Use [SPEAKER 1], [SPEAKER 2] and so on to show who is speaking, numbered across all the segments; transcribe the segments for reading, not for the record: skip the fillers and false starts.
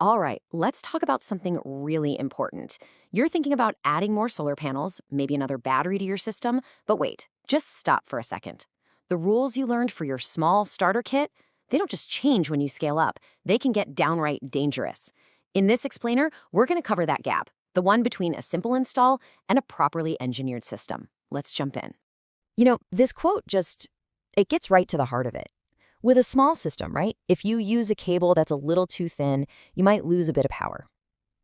[SPEAKER 1] All right, let's talk about something really important. You're thinking about adding more solar panels, maybe another battery to your system, but wait, just stop for a second. The rules you learned for your small starter kit, they don't just change when you scale up, they can get downright dangerous. In this explainer, we're going to cover that gap, the one between a simple install and a properly engineered system. Let's jump in.
[SPEAKER 2] This quote it gets right to the heart of it. With a small system, right? If you use a cable that's a little too thin, you might lose a bit of power.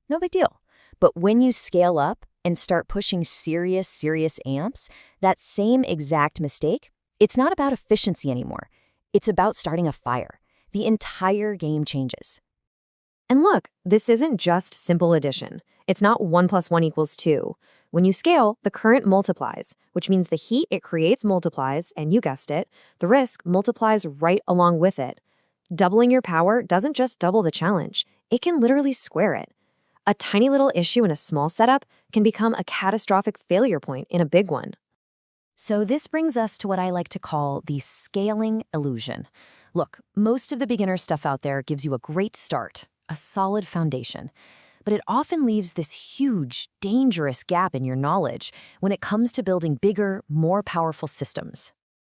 [SPEAKER 2] No big deal. But when you scale up and start pushing serious amps, that same exact mistake, it's not about efficiency anymore. It's about starting a fire. The entire game changes.
[SPEAKER 3] And look, this isn't just simple addition. It's not 1 + 1 = 2. When you scale, the current multiplies, which means the heat it creates multiplies, and you guessed it, the risk multiplies right along with it. Doubling your power doesn't just double the challenge, it can literally square it. A tiny little issue in a small setup can become a catastrophic failure point in a big one.
[SPEAKER 1] So this brings us to what I like to call the scaling illusion. Look, most of the beginner stuff out there gives you a great start, a solid foundation. But it often leaves this huge, dangerous gap in your knowledge when it comes to building bigger, more powerful systems.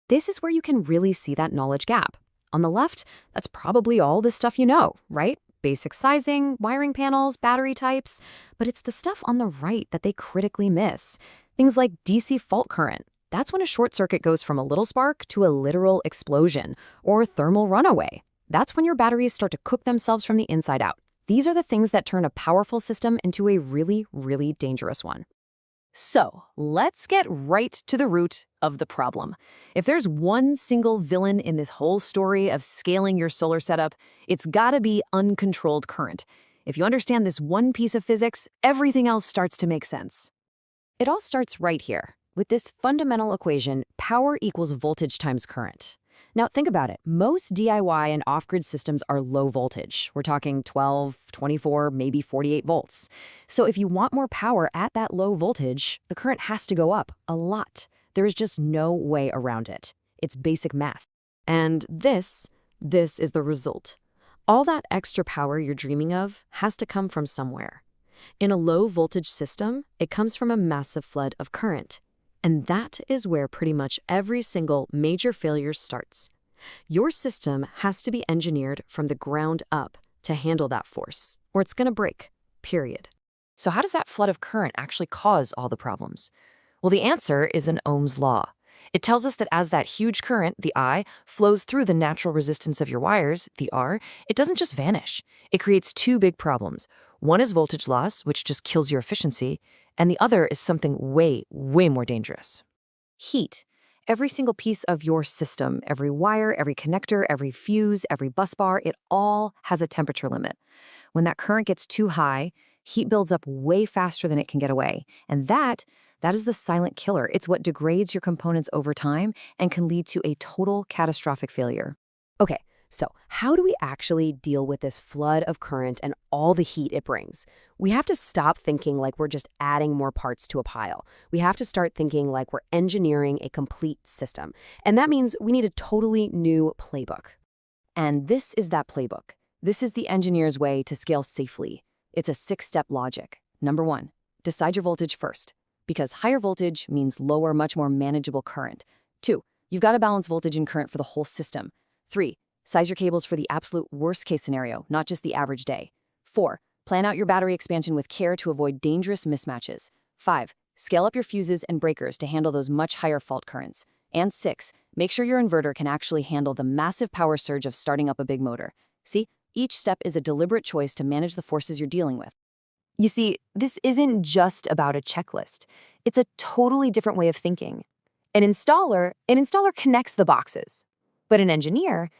[SPEAKER 3] This is where you can really see that knowledge gap. On the left, that's probably all the stuff you know, right? Basic sizing, wiring panels, battery types. But it's the stuff on the right that they critically miss. Things like DC fault current. That's when a short circuit goes from a little spark to a literal explosion, or thermal runaway. That's when your batteries start to cook themselves from the inside out. These are the things that turn a powerful system into a really dangerous one.
[SPEAKER 1] So, let's get right to the root of the problem. If there's one single villain in this whole story of scaling your solar setup, it's gotta be uncontrolled current. If you understand this one piece of physics, everything else starts to make sense.
[SPEAKER 3] It all starts right here, with this fundamental equation, power equals voltage times current. Now think about it. Most DIY and off-grid systems are low voltage. We're talking 12, 24, maybe 48 volts. So if you want more power at that low voltage, the current has to go up a lot. There is just no way around it. It's basic math. And this is the result. All that extra power you're dreaming of has to come from somewhere. In a low voltage system, it comes from a massive flood of current. And that is where pretty much every single major failure starts. Your system has to be engineered from the ground up to handle that force, or it's going to break, period.
[SPEAKER 1] So how does that flood of current actually cause all the problems? Well, the answer is an Ohm's law. It tells us that as that huge current, the I, flows through the natural resistance of your wires, the R, it doesn't just vanish. It creates two big problems. One is voltage loss, which just kills your efficiency, and the other is something way more dangerous.
[SPEAKER 3] Heat. Every single piece of your system, every wire, every connector, every fuse, every bus bar, it all has a temperature limit. When that current gets too high, heat builds up way faster than it can get away. And that is the silent killer. It's what degrades your components over time and can lead to a total catastrophic failure. Okay, so how do we actually deal with this flood of current and all the heat it brings? We have to stop thinking like we're just adding more parts to a pile. We have to start thinking like we're engineering a complete system. And that means we need a totally new playbook. And this is that playbook. This is the engineer's way to scale safely. It's a 6-step logic. Number 1, decide your voltage first, because higher voltage means lower, much more manageable current. 2, you've got to balance voltage and current for the whole system. 3, size your cables for the absolute worst-case scenario, not just the average day. 4, plan out your battery expansion with care to avoid dangerous mismatches. 5, scale up your fuses and breakers to handle those much higher fault currents. And 6, make sure your inverter can actually handle the massive power surge of starting up a big motor. See, each step is a deliberate choice to manage the forces you're dealing with. You see, this isn't just about a checklist. It's a totally different way of thinking. An installer connects the boxes. But an engineer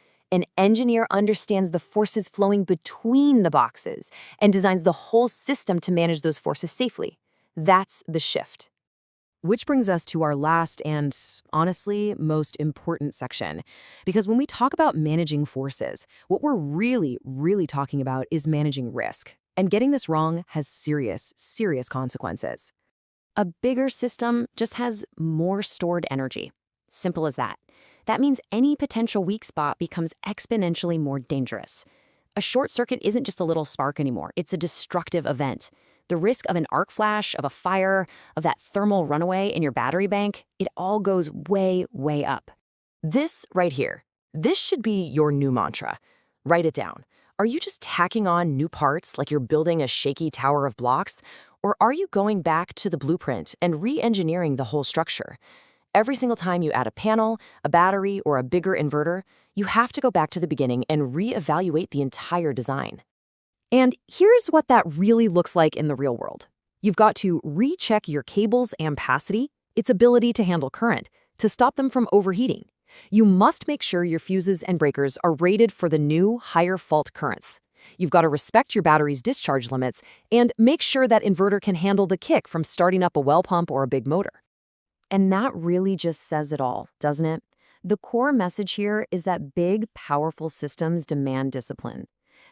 [SPEAKER 3] understands the forces flowing between the boxes and designs the whole system to manage those forces safely. That's the shift.
[SPEAKER 2] Which brings us to our last and, honestly, most important section. Because when we talk about managing forces, what we're really talking about is managing risk. And getting this wrong has serious consequences. A bigger system just has more stored energy. Simple as that. That means any potential weak spot becomes exponentially more dangerous.
[SPEAKER 1] A short circuit isn't just a little spark anymore. It's a destructive event. The risk of an arc flash, of a fire, of that thermal runaway in your battery bank, it all goes way, way up. This right here, this should be your new mantra. Write it down. Are you just tacking on new parts like you're building a shaky tower of blocks? Or are you going back to the blueprint and re-engineering the whole structure? Every single time you add a panel, a battery, or a bigger inverter, you have to go back to the beginning and re-evaluate the entire design. And here's what that really looks like in the real world. You've got to recheck your cable's ampacity, its ability to handle current, to stop them from overheating. You must make sure your fuses and breakers are rated for the new, higher fault currents. You've got to respect your battery's discharge limits and make sure that inverter can handle the kick from starting up a well pump or a big motor. And that really just says it all, doesn't it? The core message here is that big, powerful systems demand discipline.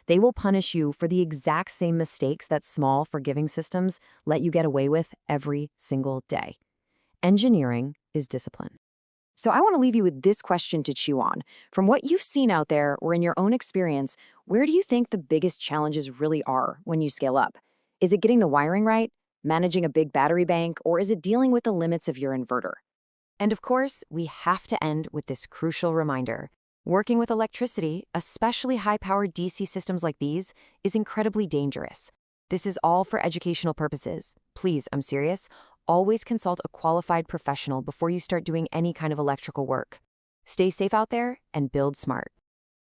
[SPEAKER 1] They will punish you for the exact same mistakes that small, forgiving systems let you get away with every single day. Engineering is discipline. So I want to leave you with this question to chew on. From what you've seen out there or in your own experience, where do you think the biggest challenges really are when you scale up? Is it getting the wiring right, managing a big battery bank, or is it dealing with the limits of your inverter? And of course, we have to end with this crucial reminder. Working with electricity, especially high-powered DC systems like these, is incredibly dangerous. This is all for educational purposes. Please, I'm serious. Always consult a qualified professional before you start doing any kind of electrical work. Stay safe out there and build smart.